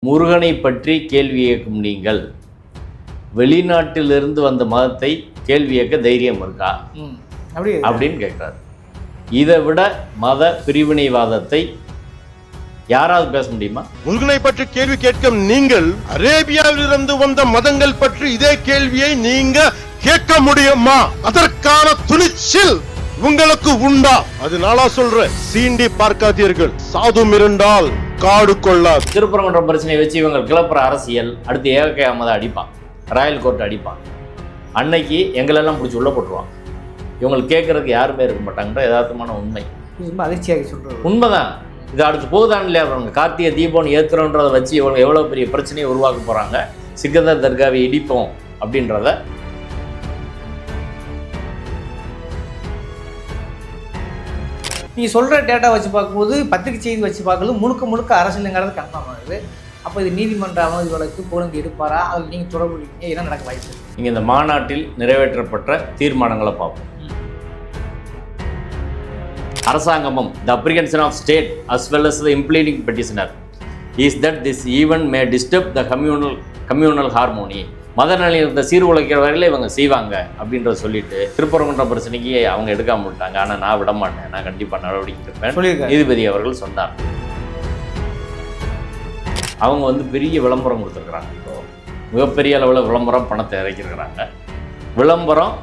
முருகனை பற்றி கேள்வி கேட்கும் நீங்கள் வெளிநாட்டிலிருந்து வந்த மதத்தை கேள்வி கேட்க தைரியம் இருக்கா அப்படின்னு கேட்குறாரு. இதை விட மத பிரிவினைவாதத்தை யாராவது பேச முடியுமா? முருகனை பற்றி கேள்வி கேட்கும் நீங்கள் அரேபியாவில் இருந்து வந்த மதங்கள் பற்றி இதே கேள்வியை நீங்க கேட்க முடியுமா? அதற்கான துணிச்சல் உங்களுக்கு உண்டா? அதனால சொல்றேன், சீண்டி பார்க்காதீர்கள், சாதும் இருந்தால் காடு கொள்ளாது. திருப்பரங்குன்ற பிரச்சனையை வச்சு இவங்க கிளப்புற அரசியல் அடுத்து ஏகே அகமதை அடிப்பான், ராயல் கோர்ட் அடிப்பான். அன்னைக்கு எங்களெல்லாம் பிடிச்சி உள்ள போட்டுருவான். இவங்களுக்கு கேட்கறதுக்கு யாருமே இருக்க மாட்டாங்கன்ற யதார்த்தமான உண்மை. அதிர்ச்சியாக சொல்றது உண்மைதான். இது அடுத்து போகுதான் இல்லையா? அவங்க கார்த்திகை தீபம் ஏற்றுறோன்றதை வச்சு இவங்க எவ்வளோ பெரிய பிரச்சனையை உருவாக்க போகிறாங்க. சிக்கந்தர் தர்காவை இடிப்போம் அப்படின்றத நீ சொல்கிற டேட்டா வச்சு பார்க்கும்போது பத்திரிகை செய்தி வச்சு பார்க்கறது முழுக்க அரசியலுங்கிறது கன்ஃபார்ம் ஆகுது. அப்போ இது நீதிமன்ற அவமதி வழக்கு போலந்து எடுப்பாரா? அதில் நீங்கள் தொடர்புடைய என்ன நடக்க வாய்ப்பு? நீங்கள் இந்த மாநாட்டில் நிறைவேற்றப்பட்ட தீர்மானங்களை பார்ப்போம். அரசாங்கமும் the apprehension of state as well as the impleading petitioner is that this event may disturb the communal harmony. மத நிலையத்தை சீர்குலைக்கிற வகையில் இவங்க செய்வாங்க அப்படின்றத சொல்லிட்டு திருப்பரங்குன்ற பிரச்சனைக்கு அவங்க எடுக்காம விட்டாங்க. ஆனால் நான் விட மாட்டேன், நான் கண்டிப்பாக நடவடிக்கை எடுப்பேன் நீதிபதி அவர்கள் சொன்னார். அவங்க பெரிய விளம்பரம் கொடுத்துருக்குறாங்க, மிகப்பெரிய அளவில் விளம்பரம் பணத்தை இறக்கிருக்கிறாங்க. விளம்பரம்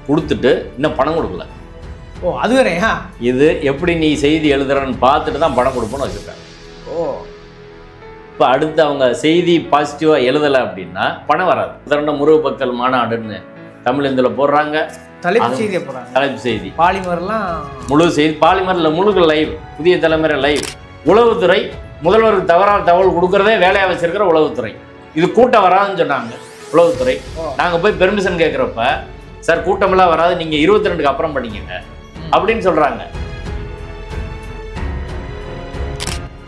கொடுத்துட்டு இன்னும் பணம் கொடுக்கல. ஓ, அது வேறையா? இது எப்படி நீ செய்தி எழுதுறன்னு பார்த்துட்டு தான் பணம் கொடுப்போன்னு வச்சுருக்காங்க. ஓ, இப்போ அடுத்து அவங்க செய்தி பாசிட்டிவாக எழுதலை அப்படின்னா பணம் வராது. திரண்ட முருகபக்தர் மாநாடுன்னு தமிழ் இதில் போடுறாங்க, தலைப்பு செய்தியை போடுறாங்க. தலைப்பு செய்தி பாலிமர்லாம் முழு செய்தி, பாலிமரில் முழுக்க லைவ், புதிய தலைமுறை லைவ். உளவுத்துறை முதல்வருக்கு தவறான தகவல் கொடுக்குறதே வேலையாக வச்சிருக்கிற உளவுத்துறை. இது கூட்டம் வராதுன்னு சொன்னாங்க உளவுத்துறை. நாங்கள் போய் பெர்மிஷன் கேட்குறப்ப, சார் கூட்டமெல்லாம் வராது, நீங்கள் 22க்கு அப்புறம் பண்ணிக்கங்க அப்படின்னு சொல்கிறாங்க.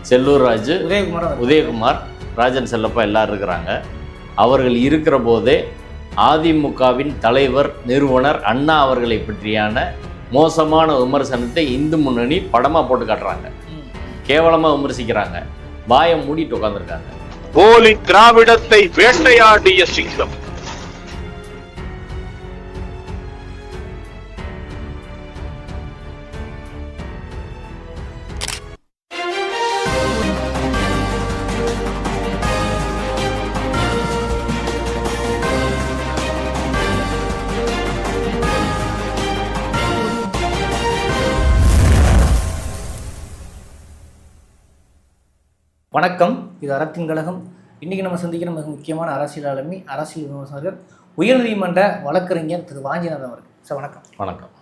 செல்லூர் ராஜு, உதயகுமார், ராஜன் செல்லப்பா எல்லாரும் இருக்கிறாங்க. அவர்கள் இருக்கிற போதே அதிமுகவின் தலைவர் நிறுவனர் அண்ணா அவர்களை பற்றியான மோசமான விமர்சனத்தை இந்து முன்னணி படமாக போட்டு காட்டுறாங்க, கேவலமாக விமர்சிக்கிறாங்க. வாயை மூடிட்டு உட்காந்துருக்காங்க. போலி திராவிடத்தை வேட்டையாடிய சிங்கம். வணக்கம், இது அறத்தின் கழகம். இன்றைக்கி நம்ம சந்திக்கிற மிக முக்கியமான அரசியல் ஆளுமை, அரசியல் விமர்சகர், உயர்நீதிமன்ற வழக்கறிஞர் திரு வாஞ்சிநாதன் அவர்கள். சார் வணக்கம். வணக்கம்.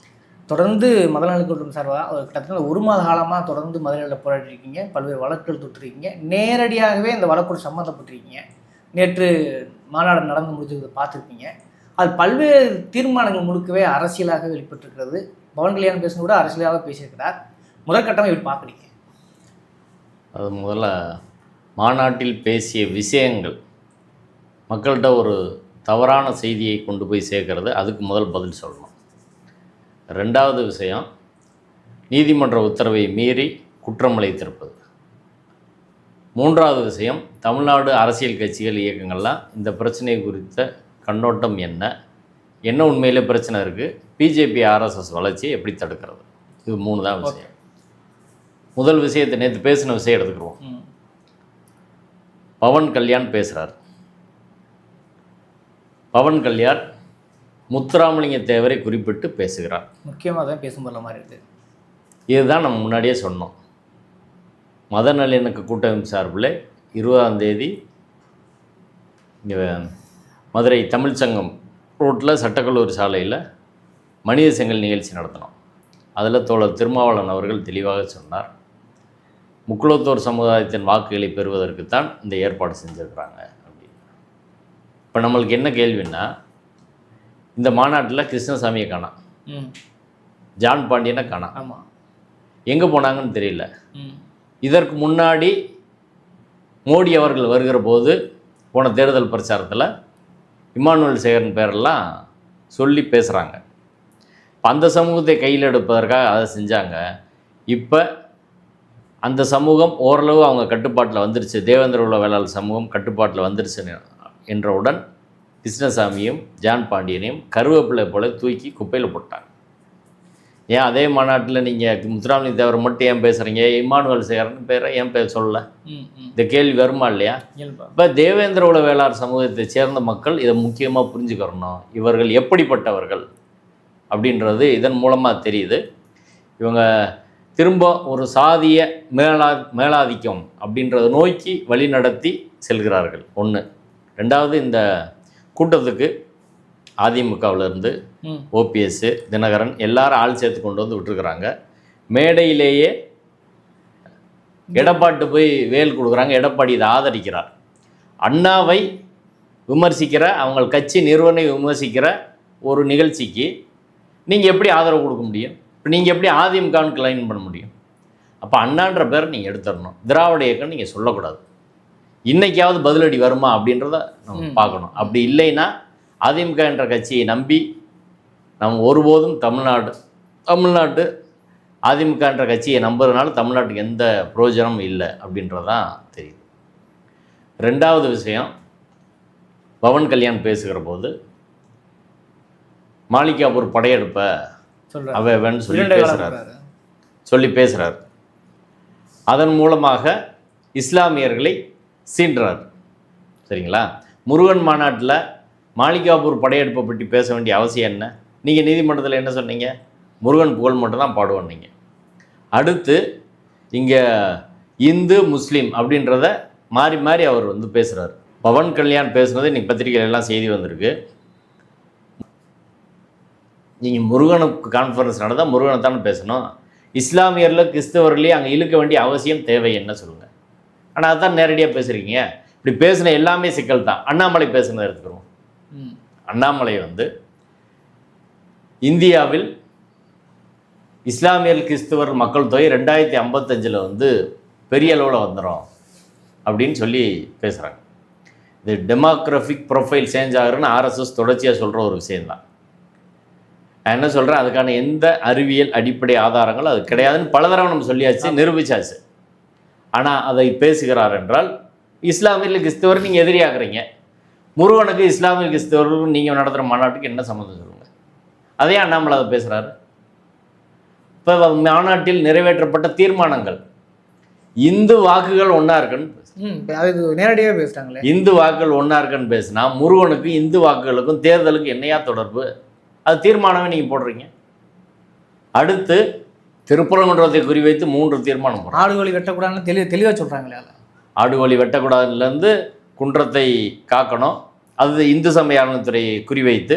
தொடர்ந்து மதநல கூட்டம் சார்பாக கிட்டத்தட்ட 1 மாத காலமாக தொடர்ந்து மதநலில் போராட்டிருக்கீங்க, பல்வேறு வழக்குகள் தொட்டிருக்கீங்க, நேரடியாகவே இந்த வழக்கோடு சம்மந்தப்பட்டிருக்கீங்க. நேற்று மாநாடு நடந்து முடிஞ்சதை பார்த்துருக்கீங்க. அது பல்வேறு தீர்மானங்கள் முழுக்கவே அரசியலாக வெளிப்பட்டிருக்கிறது. பவன் கல்யாணம் பேசுன கூட அரசியலாக பேசியிருக்கிறார். முதற்கட்டமாக இப்படி பார்க்குறீங்க? அது முதல்ல மாநாட்டில் பேசிய விஷயங்கள் மக்கள்கிட்ட ஒரு தவறான செய்தியை கொண்டு போய் சேர்க்கறது, அதுக்கு முதல் பதில் சொல்லணும். 2வது விஷயம், நீதிமன்ற உத்தரவை மீறி குற்றம் இழைத்திருப்பது. 3வது விஷயம், தமிழ்நாடு அரசியல் கட்சிகள் இயக்கங்கள்லாம் இந்த பிரச்சனை குறித்த கண்ணோட்டம் என்ன உண்மையிலே பிரச்சனை இருக்குது, பிஜேபி ஆர்எஸ்எஸ் வளர்ச்சியை எப்படி தடுக்கிறது. இது 3 தான் விஷயம். முதல் விஷயத்தை நேற்று பேசின விஷயம் எடுத்துக்கிடுவோம். பவன் கல்யாண் பேசுகிறார். பவன் கல்யாண் முத்துராமலிங்க தேவரை குறிப்பிட்டு பேசுகிறார். முக்கியமாக தான் பேசும்போது மாதிரி இருக்குது. இதுதான் நம்ம முன்னாடியே சொன்னோம். மத நல்லிணக்க கூட்டமைப்பு சார்பில் 20ஆம் தேதி இங்கே மதுரை தமிழ்ச்சங்கம் ரோட்டில் சட்டக்கல்லூரி சாலையில் மனித செங்கல் நிகழ்ச்சி நடத்தினோம். அதில் தோழர் திருமாவளவன் அவர்கள் தெளிவாக சொன்னார், முக்குளத்தோர் சமுதாயத்தின் வாக்குகளை பெறுவதற்குத்தான் இந்த ஏற்பாடு செஞ்சுருக்கிறாங்க அப்படின்னு. இப்போ நம்மளுக்கு என்ன கேள்வின்னா, இந்த மாநாட்டில் கிருஷ்ணசாமியை காணோம், ஜான் பாண்டியனை காணோம். ஆமாம், எங்கே போனாங்கன்னு தெரியல. இதற்கு முன்னாடி மோடி அவர்கள் வருகிற போது போன தேர்தல் பிரச்சாரத்தில் இமானுவேல் சேகரன் பேரெல்லாம் சொல்லி பேசுகிறாங்க. அந்த சமூகத்தை கையில் எடுப்பதற்காக அதை செஞ்சாங்க. இப்போ அந்த சமூகம் ஓரளவு அவங்க கட்டுப்பாட்டில் வந்துருச்சு, தேவேந்திர குல வேளாளர் சமூகம் கட்டுப்பாட்டில் வந்துருச்சு என்றவுடன் கிருஷ்ணசாமியும் ஜான் பாண்டியனையும் கருவேப்பிலை போல தூக்கி குப்பையில் போட்டாங்க. ஏன் அதே மாநாட்டில் நீங்கள் முத்துராமலிங்க தேவர் மட்டும் ஏன் பேசுகிறீங்க, இம்மானுவேல் சேகரன் பேரை ஏன் பேர் சொல்லலை? இந்த கேள்வி வருமா இல்லையா? இப்போ தேவேந்திர குல வேளாளர் சமூகத்தை சேர்ந்த மக்கள் இதை முக்கியமாக புரிஞ்சுக்கிறணும். இவர்கள் எப்படிப்பட்டவர்கள் அப்படின்றது இதன் மூலமாக தெரியுது. இவங்க திரும்ப ஒரு சாதிய மேலாதிக்கம் அப்படின்றத நோக்கி வழி நடத்தி செல்கிறார்கள். ஒன்று. ரெண்டாவது, இந்த கூட்டத்துக்கு அதிமுகவிலேருந்து ஓபிஎஸ், தினகரன் எல்லாரும் ஆள் சேர்த்து கொண்டு வந்து விட்டுருக்குறாங்க. மேடையிலேயே எடப்பாடி போய் வேல் கொடுக்குறாங்க. எடப்பாடி இதை ஆதரிக்கிறார். அண்ணாவை விமர்சிக்கிற, அவங்க கட்சி நிறுவனை விமர்சிக்கிற ஒரு நிகழ்ச்சிக்கு நீங்கள் எப்படி ஆதரவு கொடுக்க முடியும்? இப்போ நீங்கள் எப்படி அதிமுகன்னு கிளைம் பண்ண முடியும்? அப்போ அண்ணான்ற பேரை நீங்கள் எடுத்துடணும். திராவிட இயக்கம் நீங்கள் சொல்லக்கூடாது. இன்றைக்காவது பதிலடி வருமா அப்படின்றத நம்ம பார்க்கணும். அப்படி இல்லைன்னா அதிமுக என்ற கட்சியை நம்பி நம்ம ஒருபோதும் தமிழ்நாட்டு அதிமுக என்ற கட்சியை நம்புறதுனால தமிழ்நாட்டுக்கு எந்த பிரயோஜனமும் இல்லை அப்படின்றதான் தெரியுது. ரெண்டாவது விஷயம், பவன் கல்யாண் பேசுகிற போது மாளிகாப்பூர் படையெடுப்பை அவன் சொல்லி பேசுகிறார். அதன் மூலமாக இஸ்லாமியர்களை சீன்றார். சரிங்களா? முருகன் மாநாட்டில் மாளிகாப்பூர் படையெடுப்பை பற்றி பேச வேண்டிய அவசியம் என்ன? நீங்கள் நீதிமன்றத்தில் என்ன சொன்னீங்க? முருகன் புகழ் மட்டும் தான் பாடுவோம். நீங்கள் அடுத்து இங்கே இந்து முஸ்லீம் அப்படின்றத மாறி மாறி அவர் பேசுகிறார். பவன் கல்யாண் பேசுனது இன்றைக்கி பத்திரிகையிலெல்லாம் செய்தி வந்திருக்கு. நீங்கள் முருகனுக்கு கான்ஃபரன்ஸ் நடந்தால் முருகனை தானே பேசணும். இஸ்லாமியரில் கிறிஸ்தவர்களே அங்கே இழுக்க வேண்டிய அவசியம் தேவை என்ன சொல்லுங்கள்? ஆனால் அதுதான் நேரடியாக பேசுகிறீங்க. இப்படி பேசின எல்லாமே சிக்கல் தான். அண்ணாமலை பேசுனதை எடுத்துக்கிறோம். அண்ணாமலை இந்தியாவில் இஸ்லாமியர் கிறிஸ்தவர் மக்கள் தொகை 2055 பெரிய அளவில் வந்துடும் அப்படின்னு சொல்லி பேசுகிறாங்க. இது டெமோக்ராஃபிக் ப்ரொஃபைல் சேஞ்ச் ஆகுறதுன்னு ஆர்எஸ்எஸ் தொடர்ச்சியாக சொல்கிற ஒரு விஷயந்தான். நான் என்ன சொல்கிறேன், அதுக்கான எந்த அறிவியல் அடிப்படை ஆதாரங்கள் அது கிடையாதுன்னு பல தடவை நம்ம சொல்லியாச்சு, நிரூபிச்சாச்சு. ஆனால் அதை பேசுகிறார் என்றால் இஸ்லாமியர்கள் கிறிஸ்தவர் நீங்கள் எதிரியாக்குறீங்க. முருகனுக்கு இஸ்லாமிய கிறிஸ்தவர்களுக்கும் நீங்கள் நடத்துகிற மாநாட்டுக்கு என்ன சம்மந்தம் சொல்லுங்கள்? அதே அண்ணாமலை அதை பேசுகிறாரு. இப்போ மாநாட்டில் நிறைவேற்றப்பட்ட தீர்மானங்கள் இந்து வாக்குகள் ஒன்றா இருக்குன்னு நேரடியாக பேசுகிறாங்களே. இந்து வாக்குகள் ஒன்றா இருக்குன்னு பேசுனா முருகனுக்கும் இந்து வாக்குகளுக்கும் தேர்தலுக்கு என்னையா தொடர்பு? அது தீர்மானமே நீங்கள் போடுறீங்க. அடுத்து திருப்பரங்குன்றத்தை குறிவைத்து 3 தீர்மானம் போடுறோம். ஆடுகோழி வெட்டக்கூடாதுன்னு தெளிவாக சொல்கிறாங்களே. ஆடுகோழி வெட்டக்கூடாதுலேருந்து குன்றத்தை காக்கணும், அது இந்து சமய அறநிலையத்துறையை குறிவைத்து.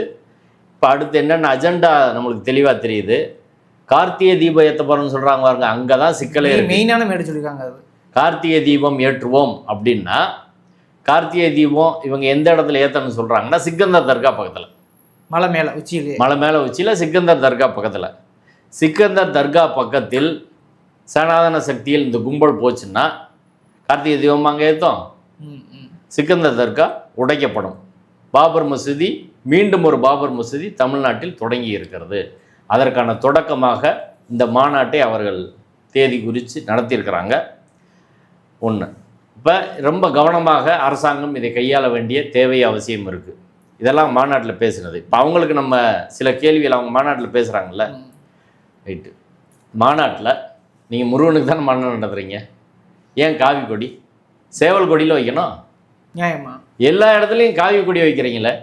இப்போ அடுத்து என்னென்ன அஜெண்டா நம்மளுக்கு தெளிவாக தெரியுது. கார்த்திகை தீபம் ஏற்ற போகிறோம்னு சொல்கிறாங்க பாருங்க, அங்கே தான் சிக்கலே மெயினான மேடை சொல்லியிருக்காங்க. அது கார்த்திகை தீபம் ஏற்றுவோம் அப்படின்னா கார்த்திகை தீபம் இவங்க எந்த இடத்துல ஏற்றணும்னு சொல்கிறாங்கன்னா சிக்கந்தர் தர்கா பக்கத்தில், மலை மேலே உச்சியில் சிக்கந்தர் தர்கா பக்கத்தில். சிக்கந்தர் தர்கா பக்கத்தில் சனாதன சக்தியில் இந்த கும்பல் போச்சுன்னா கார்த்திகை தீபம் அங்கே ஏற்றோம், சிக்கந்தர் தர்கா உடைக்கப்படும். பாபர் மசூதி, மீண்டும் ஒரு பாபர் மசூதி தமிழ்நாட்டில் தொடங்கி இருக்கிறது. அதற்கான தொடக்கமாக இந்த மாநாட்டை அவர்கள் தேதி குறித்து நடத்தியிருக்கிறாங்க. ஒன்று. இப்போ ரொம்ப கவனமாக அரசாங்கம் இதை கையாள வேண்டிய தேவை அவசியம் இருக்குது. இதெல்லாம் மாநாட்டில் பேசுனது. இப்போ அவங்களுக்கு நம்ம சில கேள்விகள் அவங்க மாநாட்டில் பேசுகிறாங்கல்ல, ரைட்டு. மாநாட்டில் நீங்கள் முருகனுக்கு தானே மாநாடு நடத்துகிறீங்க, ஏன் காவி கொடி சேவல் கொடியில் வைக்கணும்? நியாயமா? எல்லா இடத்துலையும் காவி கொடி வைக்கிறீங்களே,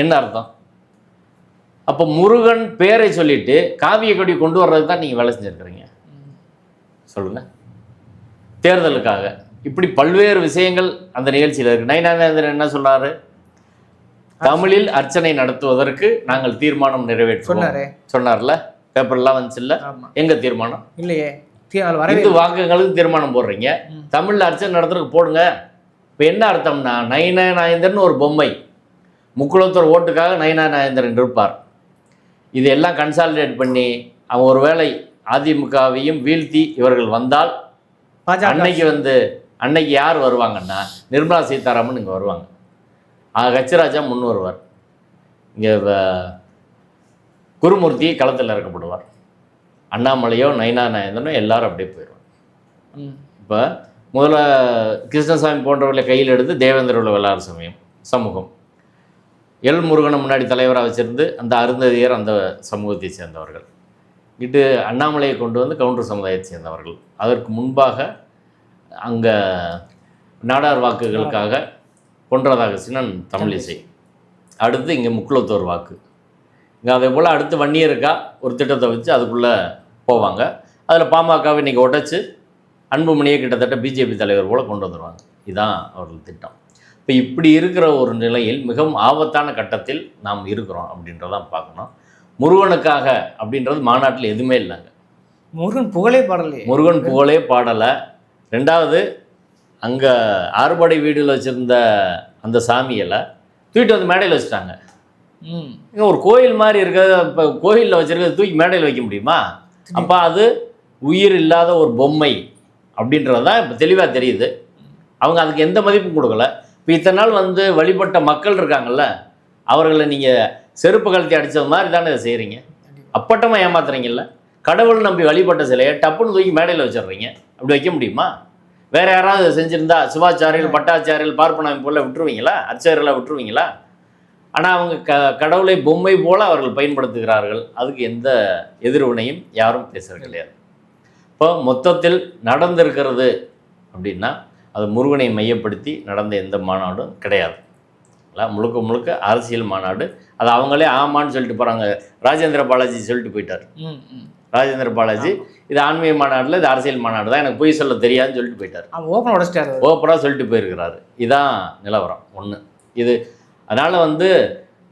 என்ன அர்த்தம்? அப்போ முருகன் பேரை சொல்லிட்டு காவிய கொடி கொண்டு வர்றது தான் நீங்கள் வேலை செஞ்சுருக்கிறீங்க. சொல்லுங்கள். தேர்தலுக்காக இப்படி பல்வேறு விஷயங்கள் அந்த நிகழ்ச்சியில் இருக்குது. நயினானேந்திரன் என்ன சொன்னார்? தமிழில் அர்ச்சனை நடத்துவதற்கு நாங்கள் தீர்மானம் நிறைவேற்றுவோம் சொன்னார்ல, பேப்பர்லாம் வந்துச்சுல்ல. எங்க தீர்மானம் இல்லையே. இந்து வாக்குகளுக்கு தீர்மானம் போடுறீங்க, தமிழில் அர்ச்சனை நடத்துறதுக்கு போடுங்க. இப்போ என்ன அர்த்தம்னா, நயினானேந்திரன் ஒரு பொம்மை, முக்குளத்தூர் ஓட்டுக்காக நயினானேந்திரன் இருப்பார். இதெல்லாம் கன்சாலிடேட் பண்ணி அவன் ஒருவேளை அதிமுகவையும் வீழ்த்தி இவர்கள் வந்தால் அன்னைக்கு யார் வருவாங்கன்னா நிர்மலா சீதாராமன் இங்கே வருவாங்க, கச்சிராஜா முன் வருவார், இங்கே குருமூர்த்தி களத்தில் இறக்கப்படுவார், அண்ணாமலையோ நயினானேந்திரனோ எல்லாரும் அப்படியே போயிடுவாங்க. இப்போ முதல்ல கிருஷ்ணசாமி போன்றவர்களை கையில் எடுத்து தேவேந்திர வெள்ளார் சமூகம் எல் முருகனை முன்னாடி தலைவராக வச்சிருந்து அந்த அருந்ததியர் அந்த சமூகத்தை சேர்ந்தவர்கள். இது அண்ணாமலையை கொண்டு வந்து கவுண்டர் சமுதாயத்தை சேர்ந்தவர்கள். அதற்கு முன்பாக அங்கே நாடார் வாக்குகளுக்காக பொன்றதாக சின்னன் தமிழிசை. அடுத்து இங்கே முக்குளத்தோர் வாக்கு. இங்கே அதே போல் அடுத்து வன்னியருக்கா ஒரு திட்டத்தை வச்சு அதுக்குள்ளே போவாங்க. அதில் பாமகவை இன்றைக்கி உடைச்சி அன்புமணியை கிட்டத்தட்ட பிஜேபி தலைவர் போல் கொண்டு வந்துடுவாங்க. இதுதான் அவர்கள் திட்டம். இப்போ இப்படி இருக்கிற ஒரு நிலையில் மிகவும் ஆபத்தான கட்டத்தில் நாம் இருக்கிறோம் அப்படின்றதான் பார்க்கணும். முருகனுக்காக அப்படின்றது மாநாட்டில் எதுவுமே இல்லைங்க. முருகன் புகழே பாடலையே. முருகன் புகழே பாடலை. ரெண்டாவது அங்கே ஆறுபடை வீடில் வச்சுருந்த அந்த சாமியில் தூக்கிட்டு வந்து மேடையில் வச்சுட்டாங்க. இங்கே ஒரு கோயில் மாதிரி இருக்கிறது. இப்போ கோயிலில் வச்சுருக்கிறது தூக்கி மேடையில் வைக்க முடியுமா? அப்போ அது உயிர் இல்லாத ஒரு பொம்மை அப்படின்றது தான் இப்போ தெளிவாக தெரியுது. அவங்க அதுக்கு எந்த மதிப்பும் கொடுக்கல. இப்போ இத்தனை நாள் வந்து வழிபட்ட மக்கள் இருக்காங்கல்ல, அவர்களை நீங்கள் செருப்பு கழுத்தி அடித்தது மாதிரி தானே இதை செய்கிறீங்க. அப்பட்டமாக ஏமாத்துறீங்கல்ல. கடவுள் நம்பி வழிபட்ட சிலையை டப்புன்னு தூக்கி மேடையில் வச்சிடுறீங்க. அப்படி வைக்க முடியுமா? வேறு யாராவது செஞ்சுருந்தா சிவாச்சாரியர்கள், பட்டாச்சாரியர்கள், பார்ப்பன அமைப்புல விட்டுருவீங்களா? அர்ச்சகர்களை விட்டுருவீங்களா? ஆனால் அவங்க கடவுளை பொம்மை போல் அவர்கள் பயன்படுத்துகிறார்கள். அதுக்கு எந்த எதிர்வினையும் யாரும் பேசுகிறது கிடையாது. இப்போ மொத்தத்தில் நடந்திருக்கிறது அப்படின்னா அது முருகனை மையப்படுத்தி நடந்த எந்த மாநாடும் கிடையாது. முழுக்க முழுக்க அரசியல் மாநாடு. அது அவங்களே ஆமான்னு சொல்லிட்டு போகிறாங்க. ராஜேந்திர பாலாஜி சொல்லிட்டு போயிட்டார். ராஜேந்திர பாலாஜி இது ஆன்மீக மாநாட்டில் இது அரசியல் மாநாடு தான், எனக்கு பொய் சொல்ல தெரியாதுன்னு சொல்லிட்டு போயிட்டார். ஓப்பனாக சொல்லிட்டு போயிருக்கிறாரு. இதுதான் நிலவரம் ஒன்று இது. அதனால் வந்து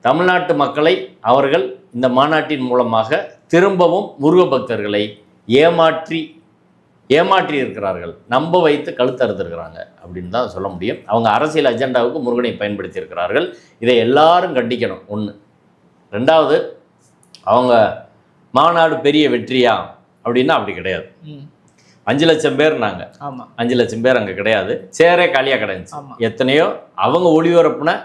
தமிழ்நாட்டு மக்களை அவர்கள் இந்த மாநாட்டின் மூலமாக திரும்பவும் முருக பக்தர்களை ஏமாற்றி இருக்கிறார்கள், நம்ப வைத்து கழுத்தறுத்திருக்கிறாங்க அப்படின்னு தான் சொல்ல முடியும். அவங்க அரசியல் அஜெண்டாவுக்கு முருகனை பயன்படுத்தி இருக்கிறார்கள். இதை எல்லாரும் கண்டிக்கணும். ஒன்று. ரெண்டாவது, அவங்க மாநாடு பெரிய வெற்றியா அப்படின்னா அப்படி கிடையாது. 5 லட்சம் பேர் நாங்கள். 5 லட்சம் பேர் அங்கே கிடையாது. சேரே காலியாக கிடையாது. எத்தனையோ அவங்க ஒளிபரப்புன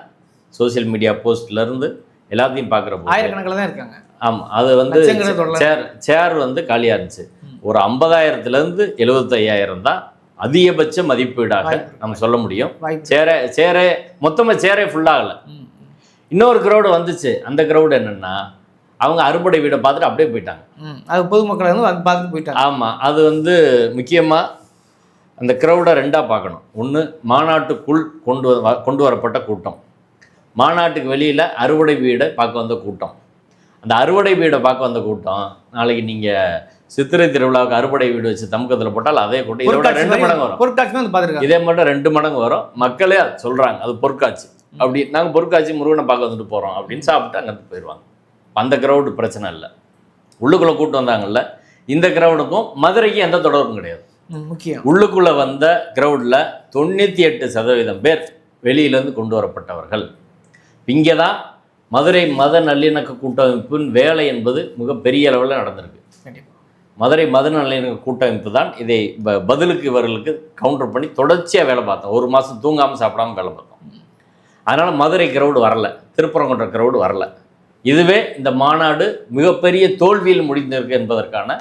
சோசியல் மீடியா போஸ்ட்லேருந்து எல்லாத்தையும் பார்க்குற போது ஆயிரக்கணக்கில் தான் இருக்காங்க. ஆமாம், அது வந்து சேர் வந்து காலியாக இருந்துச்சு. ஒரு 50,000லேருந்து 75,000 தான் அதிகபட்ச மதிப்பீடாக நம்ம சொல்ல முடியும். சேரே மொத்தமாக சேரே ஃபுல்லாகலை. இன்னொரு க்ரௌடு வந்துச்சு. அந்த க்ரௌடு என்னென்னா அவங்க அறுபடை வீடை பார்த்துட்டு அப்படியே போயிட்டாங்க. அது பொதுமக்கள் வந்து பார்த்துட்டு போயிட்டாங்க. ஆமாம், அது வந்து முக்கியமாக அந்த க்ரௌடை ரெண்டாக பார்க்கணும். ஒன்று, மாநாட்டுக்குள் கொண்டு வரப்பட்ட கூட்டம். மாநாட்டுக்கு வெளியில் அறுவடை வீடை பார்க்க வந்த கூட்டம். அந்த அறுவடை வீடை பார்க்க வந்த கூட்டம் நாளைக்கு நீங்கள் சித்திரை திருவிழாவுக்கு அறுவடை வீடு வச்சு தமுக்கத்தில் போட்டால் அதே கூட்டம் இதோட 2 மடங்கு வரும். இதே மட்டும் 2 மடங்கு வரும். மக்களே சொல்கிறாங்க அது பொற்காட்சி. அப்படி நாங்கள் பொற்காட்சி முருகனை பார்க்க வந்துட்டு போகிறோம் அப்படின்னு சாப்பிட்டு அங்கே போயிடுவாங்க. அந்த க்ரௌடு பிரச்சனை இல்லை. உள்ளுக்குள்ளே கூட்டு வந்தாங்கல்ல, இந்த க்ரௌடுக்கும் மதுரைக்கும் எந்த தொடர்பும் கிடையாது. முக்கியம், உள்ளுக்குள்ளே வந்த க்ரௌடில் 98% பேர் வெளியிலேருந்து கொண்டு வரப்பட்டவர்கள். இங்கே தான் மதுரை மத நல்லிணக்க கூட்டமைப்பின் வேலை என்பது மிகப்பெரிய அளவில் நடந்திருக்கு. மதுரை மத நல்லிணக்க கூட்டமைப்பு தான் இதை பதிலுக்கு இவர்களுக்கு கவுண்டர் பண்ணி தொடர்ச்சியாக வேலை பார்த்தோம். 1 மாதம் தூங்காமல் சாப்பிடாமல் வேலை பார்த்தோம். அதனால் மதுரை க்ரௌடு வரல, திருப்பரங்குன்ற க்ரௌடு வரல. இதுவே இந்த மாநாடு மிகப்பெரிய தோல்வியில் முடிந்திருக்கு என்பதற்கான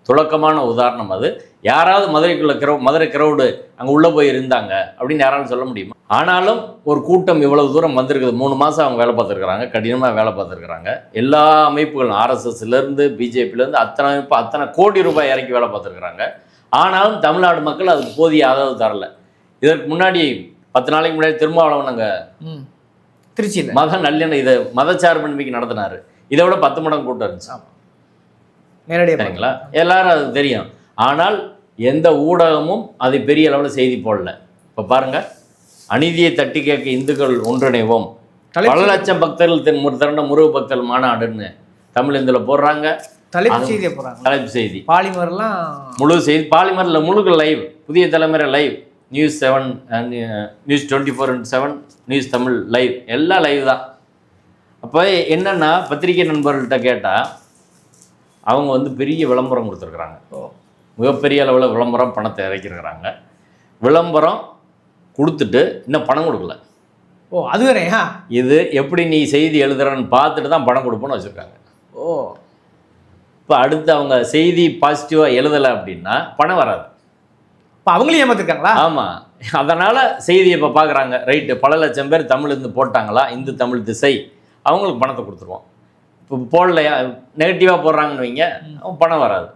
துலக்கமான உதாரணம். அது யாராவது மதுரை க்ரௌடு அங்கே உள்ளே போய் இருந்தாங்க அப்படின்னு யாராலும் சொல்ல முடியுமா? ஆனாலும் ஒரு கூட்டம் இவ்வளவு தூரம் வந்திருக்குது. 3 மாதம் அவங்க வேலை பார்த்துருக்குறாங்க, கடினமாக வேலை பார்த்துருக்குறாங்க. எல்லா அமைப்புகளும் RSSலேருந்து பிஜேபியிலேருந்து அத்தனை அமைப்பு அத்தனை கோடி ரூபாய் இறக்கி வேலை பார்த்துருக்குறாங்க. ஆனாலும் தமிழ்நாடு மக்கள் அதுக்கு போதிய ஆதரவு தரல. இதற்கு முன்னாடி 10 நாளைக்கு முன்னாடி திருமாவளவன் நாங்கள் திருச்சியில் மத நல்லிணக்கம் இதை மதச்சார்பின்மைக்கு நடத்தினார். இதை விட 10 மடங்கு கூட்டம் இருந்துச்சு. நேரடியாங்களா? எல்லாரும் அது தெரியும். ஆனால் எந்த ஊடகமும் அதை பெரிய அளவில் செய்தி போடல. இப்போ பாருங்கள், அநீதியை தட்டி கேட்க இந்துக்கள் ஒன்றிணைவோம், பல லட்சம் பக்தர்கள் திரண்ட முருக பக்தர்கள் மாநாடுன்னு தமிழ் இந்தில் போடுறாங்க. தலைப்பு செய்தி பாலிமர்லாம் முழு செய்தி. பாலிமரில் முழுக்க லைவ், புதிய தலைமுறை live, news 7 news 24/7 news Tamil live, எல்லாம் லைவ் தான். அப்போ என்னென்னா பத்திரிகை நண்பர்கள்ட்ட கேட்டால் அவங்க வந்து பெரிய விளம்பரம் கொடுத்துருக்குறாங்க. மிகப்பெரிய அளவில் விளம்பரம் பணத்தை இறக்கிருக்கிறாங்க. விளம்பரம் கொடுத்துட்டு இன்னும் பணம் கொடுக்கல. அது வேறையா? இது எப்படி நீ செய்தி எழுதுறன்னு பார்த்துட்டு தான் பணம் கொடுப்போன்னு வச்சுருக்காங்க. இப்போ அடுத்து அவங்க செய்தி பாசிட்டிவாக எழுதலை அப்படின்னா பணம் வராது. இப்போ அவங்களையும் ஏமாத்திருக்காங்களா? ஆமாம், அதனால் செய்தியை இப்போ பார்க்குறாங்க. ரைட்டு, பல லட்சம் பேர் தமிழ் இருந்து போட்டாங்களா, இந்து தமிழ் திசை, அவங்களுக்கு பணத்தை கொடுத்துருவோம். இப்போ போடலையா, நெகட்டிவாக போடுறாங்கன்னு வைங்க, பணம் வராது.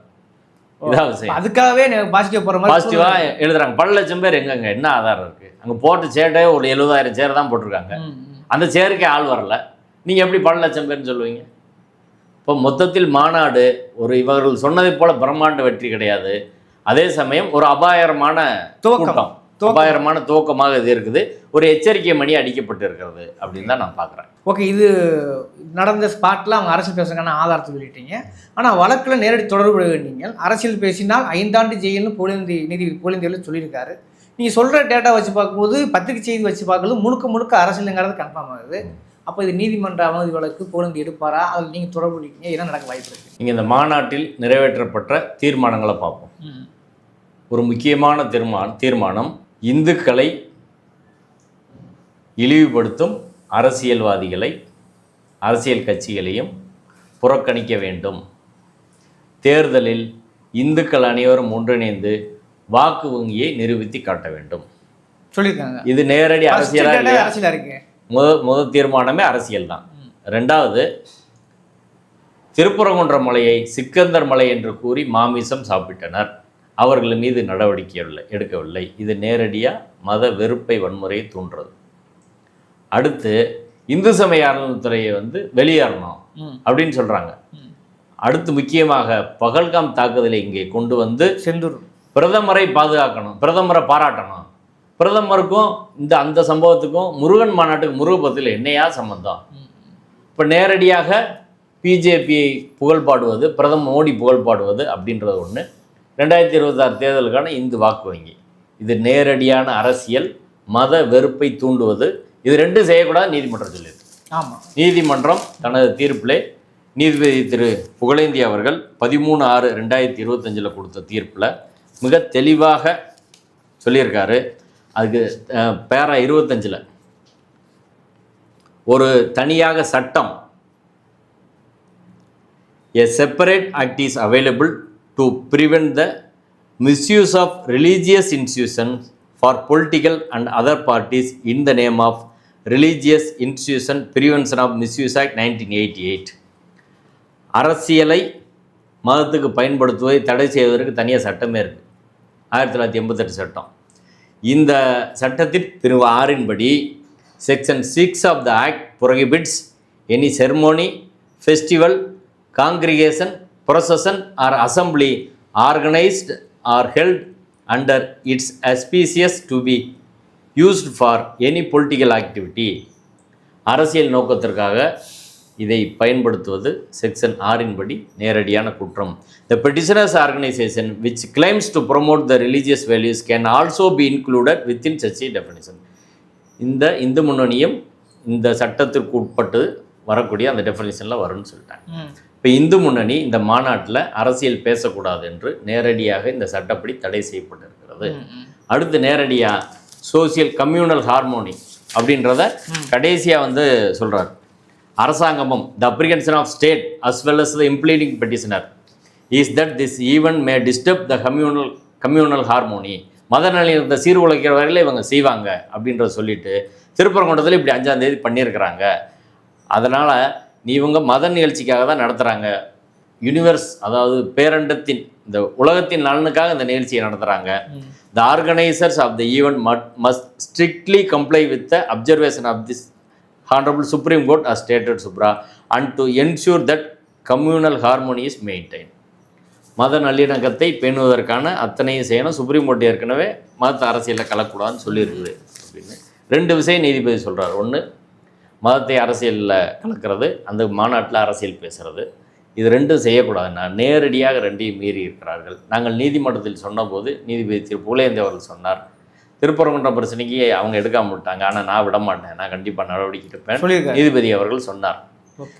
இதான் விஷயம். அதுக்காகவே பாசிட்டிவ் போகிற மாதிரி பாசிட்டிவாக எழுதுறாங்க. பல லட்சம் பேர் எங்கங்க, என்ன ஆதாரம் இருக்குது? அங்கே போட்ட சேட்டே ஒரு 70,000 சேர் தான் போட்டிருக்காங்க. அந்த சேருக்கே ஆள் வரல, நீங்கள் எப்படி பல லட்சம் பேர்னு சொல்லுவீங்க? இப்போ மொத்தத்தில் மாநாடு ஒரு இவர்கள் சொன்னதை போல பிரம்மாண்ட வெற்றி கிடையாது. அதே சமயம் ஒரு அபாயகரமான கூட்டம், அபாயகரமான துவக்கமாக இது இருக்குது. ஒரு எச்சரிக்கை மணி அடிக்கப்பட்டு இருக்கிறது அப்படின்னு தான் நான் பார்க்குறேன். ஓகே, இது நடந்த ஸ்பாட்டில் அவங்க அரசியல் பேசுறதுக்கான ஆதாரத்தை சொல்லிட்டீங்க. ஆனால் வழக்கில் நேரடி தொடர்பு நீங்கள் அரசியல் பேசினால் 5 ஆண்டு ஜெயில்னு நீதிபதி புகழேந்தியில் சொல்லியிருக்காரு. நீங்கள் சொல்கிற டேட்டா வச்சு பார்க்கும்போது, பத்திரிகை செய்தி வச்சு பார்க்கும்போது முழுக்க அரசியலுங்கிறது கன்ஃபார்ம் ஆகுது. அப்போ இது நீதிமன்ற அவமதி வழக்கு புகழேந்தி எடுப்பாரா, அதில் நீங்கள் தொடர்பு இருக்கீங்க, என்ன நடக்க வாய்ப்பு இருக்குது? நீங்கள் இந்த மாநாட்டில் நிறைவேற்றப்பட்ட தீர்மானங்களை பார்ப்போம். ஒரு முக்கியமான தீர்மானம் இந்துக்களை இழிவுபடுத்தும் அரசியல்வாதிகளை, அரசியல் கட்சிகளையும் புறக்கணிக்க வேண்டும். தேர்தலில் இந்துக்கள் அனைவரும் ஒன்றிணைந்து வாக்கு வங்கியை நிரூபித்து காட்ட வேண்டும் சொல்லியிருக்காங்க. இது நேரடி அரசியலாக இருக்கு. முதல் தீர்மானமே அரசியல் தான். ரெண்டாவது, திருப்பரங்குன்ற மலையை சிக்கந்தர் மலை என்று கூறி மாமிசம் சாப்பிட்டனர், அவர்கள் மீது நடவடிக்கை எடுக்கவில்லை. இது நேரடியாக மத வெறுப்பை, வன்முறையை தூண்டுறது. அடுத்து, இந்து சமய அறநிலையத்துறையை வெளியேறணும் அப்படின்னு சொல்கிறாங்க. அடுத்து முக்கியமாக பகல்காம் தாக்குதலை இங்கே கொண்டு வந்து செந்தூர் பிரதமரை பாதுகாக்கணும், பிரதமரை பாராட்டணும். பிரதமருக்கும் அந்த சம்பவத்துக்கும் முருகன் மாநாட்டுக்கு முருகபத்தில் என்னையா சம்பந்தம்? இப்போ நேரடியாக பிஜேபியை புகழ் பாடுவது, பிரதமர் மோடி புகழ் பாடுவது அப்படின்றது ஒன்று. 2026 தேர்தலுக்கான இந்து வாக்கு வங்கி, இது நேரடியான அரசியல், மத வெறுப்பை தூண்டுவது. இது ரெண்டும் செய்யக்கூடாது நீதிமன்றம் சொல்லியிருக்கு. ஆமாம், நீதிமன்றம் தனது தீர்ப்பிலே நீதிபதி திரு புகழேந்தி அவர்கள் 13/6/2025 கொடுத்த தீர்ப்பில் மிக தெளிவாக சொல்லியிருக்காரு. அதுக்கு பேரா 25 ஒரு தனியாக சட்டம், a separate act is available to prevent the misuse of religious institutions for political and other parties in the name of Religious Institution Prevention of Misuse Act 1988. அரசியலை மதத்துக்கு பயன்படுத்துவதை தடை செய்வதற்கு தனியாக சட்டமே இருக்குது, 1988 சட்டம். இந்த சட்டத்தின் பிரிவு 6 section 6 of the act prohibits any ceremony, festival, congregation, procession or assembly organized or held under its auspices to be used for any political activity. அரசியல் நோக்கத்திற்காக இதை பயன்படுத்துவது செக்ஷன் 6 நேரடியான குற்றம். The petitioner's organization which claims to promote the religious values can also be included within such a definition. இந்த இந்து முன்னணியும் இந்த சட்டத்திற்கு உட்பட்டு வரக்கூடிய அந்த டெஃபினிஷனில் வரும்னு சொல்லிட்டாங்க. இப்போ இந்து முன்னணி இந்த மாநாட்டில் அரசியல் பேசக்கூடாது என்று நேரடியாக இந்த சட்டப்படி தடை செய்யப்பட்டிருக்கிறது. அடுத்து நேரடியாக சோசியல் கம்யூனல் ஹார்மோனி அப்படின்றத கடைசியாக சொல்கிறார். அரசாங்கமும் the apprehension of state as well as the impleading petitioner is that this even may disturb the communal harmony. மத நிலையத்தை சீர்குலைக்கிற வரையில் இவங்க செய்வாங்க அப்படின்றத சொல்லிட்டு திருப்பரங்குன்றத்தில் இப்படி 5ஆம் தேதி பண்ணியிருக்கிறாங்க. அதனால் இவங்க மத நிகழ்ச்சிக்காக தான் நடத்துகிறாங்க. யூனிவர்ஸ், அதாவது பேரண்டத்தின், இந்த உலகத்தின் நலனுக்காக இந்த நிகழ்ச்சியை நடத்துகிறாங்க. The organisers of the event must strictly comply with the observation of this honourable Supreme Court as stated Subra and to ensure that communal harmony is maintained. மத நல்லிணக்கத்தை பேணுவதற்கான அத்தனையும் செய்யணும். சுப்ரீம் கோர்ட் ஏற்கனவே மதத்தை அரசியலில் கலக்கூடாதுன்னு சொல்லியிருக்குது அப்படின்னு 2 விஷயம் நீதிபதி சொல்கிறார். ஒன்று, மதத்தை அரசியலில் கலக்கிறது, அந்த மாநாட்டில் அரசியல் பேசுகிறது. இது 2 செய்யக்கூடாதுன்னா நேரடியாக 2ஐயும் மீறி இருக்கிறார்கள். நாங்கள் நீதிமன்றத்தில் சொன்னபோது நீதிபதி திரு புகழேந்தி அவர்கள் சொன்னார், திருப்பரங்குன்றம் பிரச்சனைக்கு அவங்க எடுக்காம விட்டாங்க, ஆனால் நான் விட மாட்டேன், நான் கண்டிப்பாக நடவடிக்கை எடுப்பேன் நீதிபதி அவர்கள் சொன்னார்.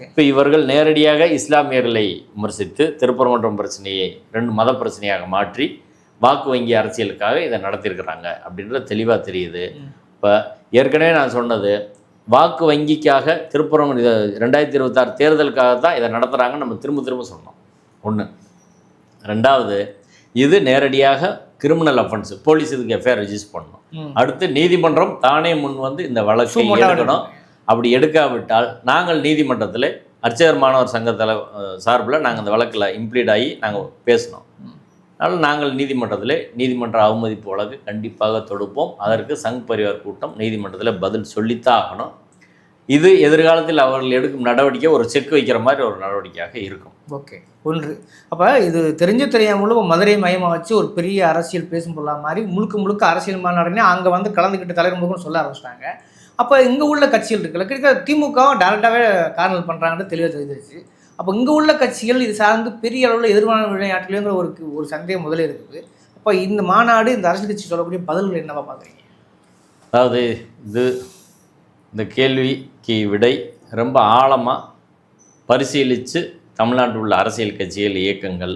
இப்போ இவர்கள் நேரடியாக இஸ்லாமியர்களை விமர்சித்து திருப்பரங்குன்றம் பிரச்சனையை 2 மத பிரச்சனையாக மாற்றி வாக்கு வங்கி அரசியலுக்காக இதை நடத்தியிருக்கிறாங்க அப்படின்றது தெளிவாக தெரியுது. இப்போ ஏற்கனவே நான் சொன்னது, வாக்கு வங்கிக்காக திருப்பரங்குன்றம் 2026 தேர்தலுக்காக தான் இதை நடத்துகிறாங்கன்னு நம்ம திரும்ப சொன்னோம். 1. 2வது, இது நேரடியாக கிரிமினல் அஃபென்ஸ், போலீஸ் இதுக்கு எஃப்ஐஆர் ரெஜிஸ்டர் பண்ணணும். அடுத்து நீதிமன்றம் தானே முன் வந்து இந்த வழக்கை எடுக்கணும். அப்படி எடுக்காவிட்டால் நாங்கள் நீதிமன்றத்தில் அர்ச்சகர் மாணவர் சங்கத்தில் சார்பில் நாங்கள் அந்த வழக்கில் இம்ப்ளீட் ஆகி நாங்கள் பேசினோம். அதனால் நாங்கள் நீதிமன்றத்தில் நீதிமன்ற அவமதிப்பு வழக்கு கண்டிப்பாக தொடுப்போம். அதற்கு சங் பரிவார் கூட்டம் நீதிமன்றத்தில் பதில் சொல்லித்தான் ஆகணும். இது எதிர்காலத்தில் அவர்கள் எடுக்கும் நடவடிக்கை ஒரு செக் வைக்கிற மாதிரி ஒரு நடவடிக்கையாக இருக்கும். ஓகே, ஒன்று. அப்போ இது தெரியாமலும் மதுரை மையமாக வச்சு ஒரு பெரிய அரசியல் பேசும் பொருளா மாதிரி முழுக்க அரசியல் மாநாடுனே அங்கே வந்து கலந்துக்கிட்டு தலைமுகம்னு சொல்ல ஆரம்பிச்சிட்டாங்க. அப்போ இங்கே உள்ள கட்சிகள் இருக்குல்ல, கிட்டத்தட்ட திமுகவும் டேரெக்டாகவே கார்னல் பண்ணுறாங்கன்னு தெளிவாக தெரிஞ்சிருச்சு. அப்போ இங்கே உள்ள கட்சிகள் இது சார்ந்து பெரிய அளவில் எதிர்மான விளையாட்டுலேங்கிற ஒரு சந்தேகம் முதலே இருக்குது. அப்போ இந்த மாநாடு இந்த அரசியல் கட்சி சொல்லக்கூடிய பதில்கள் என்னவா பார்க்குறீங்க? அதாவது இந்த கேள்விக்கு விடை ரொம்ப ஆழமாக பரிசீலித்து தமிழ்நாட்டில் உள்ள அரசியல் கட்சிகள், இயக்கங்கள்,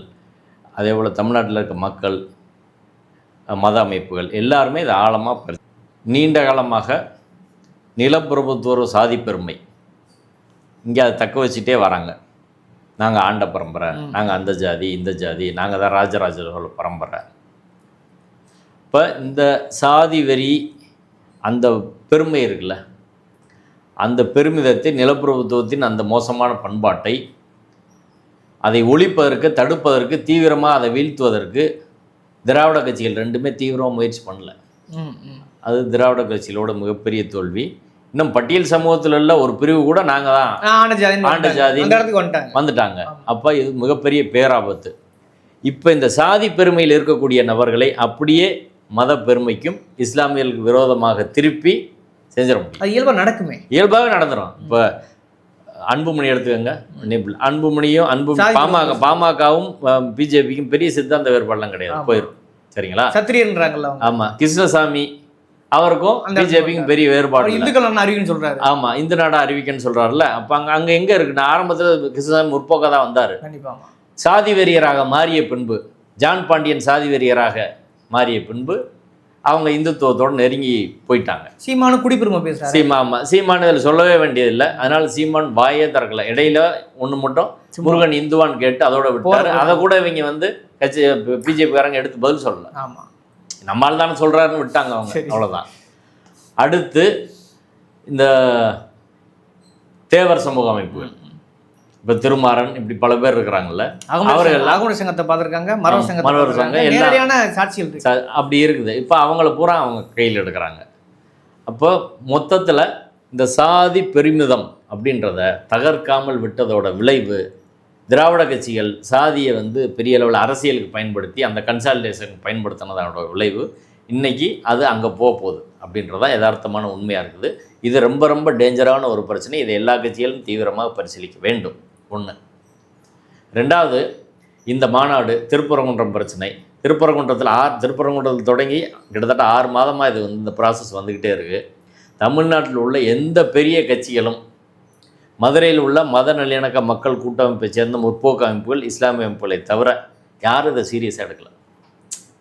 அதே போல் தமிழ்நாட்டில் இருக்க மக்கள், மத அமைப்புகள் எல்லாருமே இதை ஆழமாக நீண்ட காலமாக நிலப்பிரபுத்துவ சாதி பெருமை இங்கே அதை தக்க வச்சுட்டே வராங்க. நாங்கள் ஆண்ட பரம்பரை, நாங்கள் அந்த ஜாதி இந்த ஜாதி, நாங்கள் தான் ராஜராஜ சோழ பரம்பரை. இப்போ இந்த சாதி வெறி அந்த பெருமை இருக்குல்ல, அந்த பெருமிதத்தை, நிலப்பிரபுத்துவத்தின் அந்த மோசமான பண்பாட்டை அதை ஒழிப்பதற்கு, தடுப்பதற்கு, தீவிரமாக அதை வீழ்த்துவதற்கு திராவிட கட்சிகள் ரெண்டுமே தீவிரமாக முயற்சி பண்ணல. அது திராவிட கட்சிகளோட மிகப்பெரிய தோல்வி. இன்னும் பட்டியல் சமூகத்தில் உள்ள ஒரு பிரிவு கூட நாங்கள் தான் ஆண்ட ஜாதி வந்துட்டாங்க. அப்போ இது மிகப்பெரிய பேராபத்து. இப்போ இந்த சாதி பெருமையில் இருக்கக்கூடிய நபர்களை அப்படியே மத பெருமைக்கும் இஸ்லாமியர்களுக்கு விரோதமாக திருப்பி செஞ்சிட முடியும். அது இயல்பாக நடக்குமே, இயல்பாகவே நடந்துடும். இப்போ அன்புமணி எடுத்துக்கோங்க. அன்புமணியும் பாமகவும் பிஜேபிக்கும் பெரிய சித்தாந்த வேறுபாடுலாம் கிடையாது, போயிடும். சரிங்களா? சத்திரியன்றாங்கல்ல. ஆமாம், கிருஷ்ணசாமி அவருக்கும் பிஜேபிக்கும் பெரிய வேறுபாடு. இந்துக்கள் அறிவிக்கன்னு சொல்றாரு. ஆமாம், இந்து நாடா அறிவிக்கன்னு சொல்றாருல்ல. அப்போ அங்கே எங்கே இருக்குன்னா, ஆரம்பத்தில் கிருஷ்ணசாமி முற்போக்காக தான் வந்தார். சாதி வெறியராக மாறிய பின்பு, ஜான் பாண்டியன் சாதி வெறியராக மாறிய பின்பு அவங்க இந்துத்துவத்தோடு நெருங்கி போயிட்டாங்க. சீமானு குடிப்பெருமை பேசுறாரு. சீமான் இதில் சொல்லவே வேண்டியதில்லை. அதனால சீமான் வாயே திறக்கல. இடையில ஒன்று மட்டும் முருகன் இந்துவான்னு கேட்டு அதோட விட்டார். அதை கூட இவங்க வந்து கட்சி பிஜேபிக்காரங்க எடுத்து பதில் சொல்லலை. ஆமாம், நம்மால் தானே சொல்கிறாருன்னு விட்டாங்க அவங்க, அவ்வளோதான். அடுத்து இந்த தேவர் சமூக அமைப்புகள், இப்போ திருமாறன், இப்படி பல பேர் இருக்கிறாங்கல்ல, அவர்கள் சங்கத்தை பார்த்துருக்காங்க, மரவர் சங்கம், எல்லாம் சாட்சிகள் அப்படி இருக்குது. இப்போ அவங்கள பூரா அவங்க கையில் எடுக்கிறாங்க. அப்போ மொத்தத்தில் இந்த சாதி பெருமிதம் அப்படின்றத தகர்க்காமல் விட்டதோட விளைவு, திராவிட கட்சிகள் சாதியை வந்து பெரிய அளவில் அரசியலுக்கு பயன்படுத்தி அந்த கன்சாலிடேஷனுக்கு பயன்படுத்தினதோட விளைவு இன்றைக்கி அது அங்கே போகுது அப்படின்றதான் யதார்த்தமான உண்மையாக இருக்குது. இது ரொம்ப ரொம்ப டேஞ்சரான ஒரு பிரச்சனை. இதை எல்லா கட்சிகளும் தீவிரமாக பரிசீலிக்க வேண்டும். ஒன்று. ரெண்டாவது, இந்த மாநாடு திருப்பரங்குன்றம் பிரச்சனை. திருப்பரங்குன்றத்தில் தொடங்கி கிட்டத்தட்ட 6 மாதமாக இது வந்து இந்த ப்ராசஸ் வந்துக்கிட்டே இருக்குது. தமிழ்நாட்டில் உள்ள எந்த பெரிய கட்சிகளும், மதுரையில் உள்ள மத நல்லிணக்க மக்கள் கூட்டமைப்பை சேர்ந்த முற்போக்கு அமைப்புகள், இஸ்லாமிய அமைப்புகளை தவிர யாரும் இதை சீரியஸாக எடுக்கல.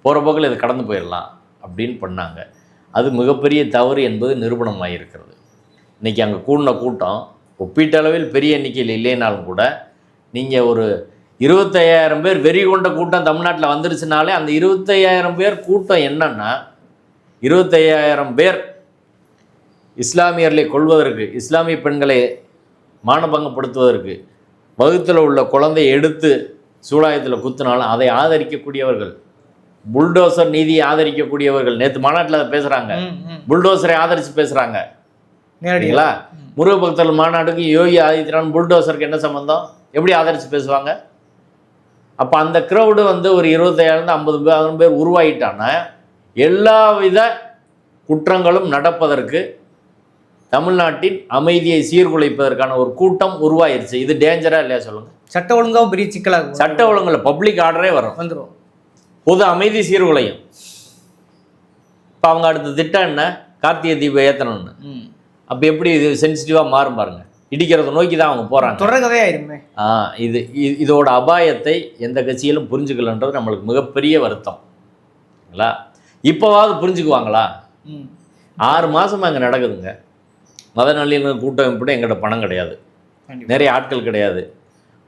போகிற போக்கில் இதை கடந்து போயிடலாம் அப்படின்னு பண்ணாங்க. அது மிகப்பெரிய தவறு என்பது நிரூபணமாகிருக்கிறது. இன்றைக்கி அங்கே கூடின கூட்டம் ஒப்பீட்டளவில் பெரிய எண்ணிக்கையில் இல்லைனாலும் கூட, நீங்கள் ஒரு 25,000 பேர் வெறி கொண்ட கூட்டம் தமிழ்நாட்டில் வந்துருச்சுனாலே, அந்த 25,000 பேர் கூட்டம் என்னன்னா, 25,000 பேர் இஸ்லாமியர்களை கொள்வதற்கு, இஸ்லாமிய பெண்களை மானபங்கப்படுத்துவதற்கு, வகுத்தில் உள்ள குழந்தையை எடுத்து சூலாயத்தில் குத்தினாலும் அதை ஆதரிக்கக்கூடியவர்கள், புல்டோசர் நீதியை ஆதரிக்கக்கூடியவர்கள். நேற்று மாநாட்டில் அதை பேசுகிறாங்க, புல்டோசரை ஆதரித்து பேசுகிறாங்க. நேரடிங்களா? முருக பக்தர்கள் மாநாட்டுக்கு யோகி ஆதித்யநாத் புல்டோசருக்கு என்ன சம்பந்தம்? எப்படி ஆதரித்து பேசுவாங்க? அப்போ அந்த க்ரௌடு வந்து ஒரு 25,000-50,000 பேர் உருவாகிட்டான்னா, எல்லாவித குற்றங்களும் நடப்பதற்கு, தமிழ்நாட்டின் அமைதியை சீர்குலைப்பதற்கான ஒரு கூட்டம் உருவாயிருச்சு. இது டேஞ்சரா இல்லையா சொல்லுங்க? சட்ட ஒழுங்காகவும் பெரிய சிக்கலாக, சட்ட ஒழுங்குல பப்ளிக் ஆர்டரே வந்துடும், பொது அமைதி சீர்குலையும். இப்போ அவங்க அடுத்த திட்டம் என்ன? கார்த்திகை தீபம் ஏற்றணும்னு. அப்போ எப்படி இது சென்சிட்டிவாக மாறும் பாருங்க. இடிக்கிறத நோக்கி தான் அவங்க போகிறாங்க. தொடர்கதையாயிருமே. இதோட அபாயத்தை எந்த கட்சியிலும் புரிஞ்சுக்கலன்றது நம்மளுக்கு மிகப்பெரிய வருத்தம். இல்லைங்களா? இப்போவாவது புரிஞ்சுக்குவாங்களா? 6 மாதமாக அங்கே நடக்குதுங்க. மத நல்லிணக்க கூட்டமைப்புட எங்கள்கிட்ட பணம் கிடையாது, நிறைய ஆட்கள் கிடையாது,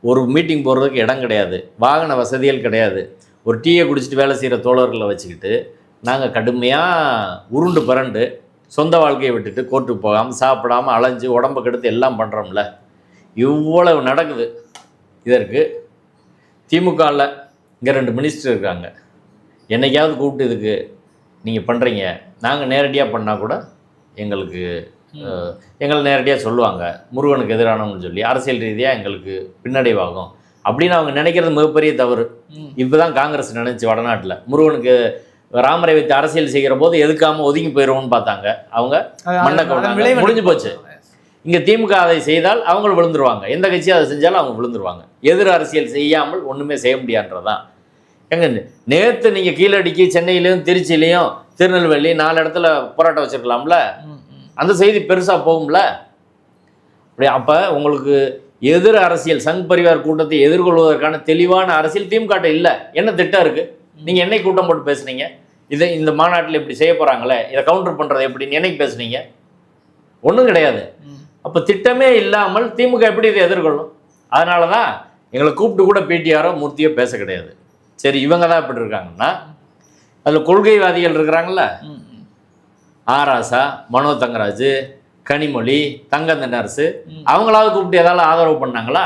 ஒரு மீட்டிங் போகிறதுக்கு இடம் கிடையாது, வாகன வசதிகள் கிடையாது, ஒரு டீயை குடிச்சிட்டு வேலை செய்கிற தோழர்களை வச்சுக்கிட்டு நாங்கள் கடுமையாக உருண்டு பரண்டு சொந்த வாழ்க்கையை விட்டுட்டு கோர்ட்டுக்கு போகாமல் சாப்பிடாமல் அலைஞ்சு உடம்பை கெடுத்து எல்லாம் பண்ணுறோம்ல, இவ்வளவு நடக்குது. இதற்கு திமுகவில் இங்கே 2 மினிஸ்டர் இருக்காங்க. என்னைக்காவது கூப்பிட்டு இதுக்கு நீங்கள் பண்ணுறீங்க, நாங்கள் நேரடியாக பண்ணால் கூட எங்களை நேரடியாக சொல்லுவாங்க முருகனுக்கு எதிரானவங்கன்னு சொல்லி அரசியல் ரீதியாக எங்களுக்கு பின்னடைவாகும் அப்படின்னு அவங்க நினைக்கிறது மிகப்பெரிய தவறு. இப்போ தான் காங்கிரஸ் நினைச்சு வடநாட்டில் முருகனுக்கு ராமரை வைத்து அரசியல் செய்கிற போது எதுக்காமல் ஒதுங்கி போயிடுவோம்னு பார்த்தாங்க. அவங்க மண்ணை கவுடாங்க, முடிஞ்சு போச்சு. இங்கே திமுக அதை செய்தால் அவங்க விழுந்துருவாங்க, எந்த கட்சியும் அதை செஞ்சாலும் அவங்க விழுந்துருவாங்க. எதிர் அரசியல் செய்யாமல் ஒன்றுமே செய்ய முடியாதுன்றதான். எங்க நேற்று நீங்கள் கீழடிக்கு சென்னையிலையும் திருச்சியிலையும் திருநெல்வேலி 4 இடத்துல போராட்டம் வச்சுருக்கலாம்ல, அந்த செய்தி பெருசாக போகும்ல. அப்படி அப்போ உங்களுக்கு எதிர் அரசியல் சங் பரிவார் கூட்டத்தை எதிர்கொள்வதற்கான தெளிவான அரசியல் திமுக இல்லை. என்ன திட்டம் இருக்குது? நீங்கள் என்னைக்கு கூட்டம் போட்டு பேசுனீங்க? இந்த மாநாட்டில் இப்படி செய்ய போகிறாங்களே, இதை கவுண்டர் பண்ணுறது எப்படின்னு என்னைக்கு பேசுனீங்க? ஒன்றும் கிடையாது. அப்போ திட்டமே இல்லாமல் திமுக எப்படி இதை எதிர்கொள்ளும்? அதனால தான் எங்களை கூப்பிட்டு கூட பிடிஆரோ மூர்த்தியோ பேச கிடையாது. சரி, இவங்க தான் இப்படி இருக்காங்கன்னா அதில் கொள்கைவாதிகள் இருக்கிறாங்கள, ஆராசா, மனோ தங்கராஜ், கனிமொழி, தங்கந்தனரசு, அவங்களாவது கூப்பிட்டு ஏதாவது ஆதரவு பண்ணாங்களா?